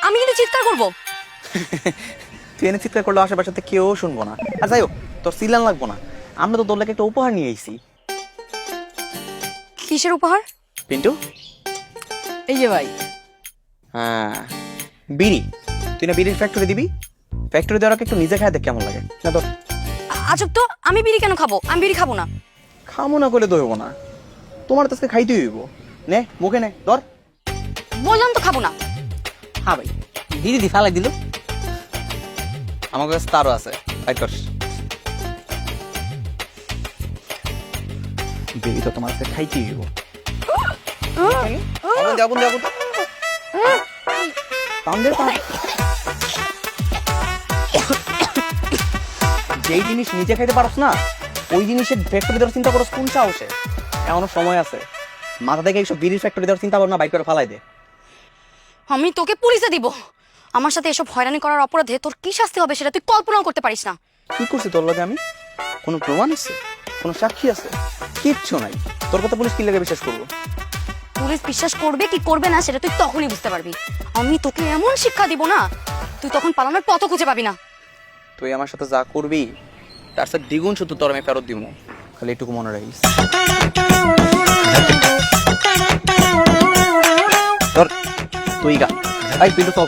আমি কিন্তু চিৎকার করব। তুই এনে চিৎকার করলে আশেপাশে কেউ শুনবো না। আর যাই হোক, তোর সিলান লাগবো না, আমরা তো তোর লাগে একটা উপহার নিয়ে এসেছি। কিসের উপহার? পিন্টু, এই যে ভাই। হ্যাঁ, বিড়ি। তুই না বিড়ির ফ্যাক্টরি দিবি? ফ্যাক্টরি দেওয়ার আগে একটু নিজে খায় দেখ কেমন লাগে। না তোর আজব তো, আমি বিড়ি কেন খাবো? আমি বিড়ি খাবো না। খামো না করলে তো হইব না, তোমার তো আজকে খাইতেই হইব। নে মুখে নে, ধর। বললাম তো খাবো না। হ্যাঁ ভাই, দিদি দি ফালাই দিল। আমার কাছে তারও আছে, বাইট কর। বিড়ি তো তোমার কাছে খাইতেই হইব। আগুন দে, আগুন দে, আগুন দে। টান দে, টান। যেই জিনিস নিজে খাইতে পারস না, ওই জিনিসের ফ্যাক্টরি দেওয়ার চিন্তা করস কোন সাহসে? এখনো সময় আছে, মাথা থেকে এইসব বিড়ির ফ্যাক্টরি দেওয়ার চিন্তা ভাবনা বাইক করে ফালাই দে। আমি তোকে পুলিশে দিব। আমার সাথে এসব হয়রানি করার অপরাধে তোর কি শাস্তি হবে সেটা তুই কল্পনাও করতে পারিস না। কি করছি তোর লগে আমি? কোনো প্রমাণ আছে? কোনো সাক্ষী আছে? কিচ্ছু নাই। তোর কথা পুলিশ কি লাগে বিশ্বাস করবো? পুলিশ বিশ্বাস করবে কি করবে না সেটা তুই তখনই বুঝতে পারবি। আমি তোকে এমন শিক্ষা দিব না, তুই তখন পালানোর পথও খুঁজে পাবি না। তুই আমার সাথে যা করবি তার সাথে দ্বিগুণ শুধু তোর আমি ফেরত দিব, খালি এটুকু মনে রাখিস। তোর তুই গা, এই তুই তো সব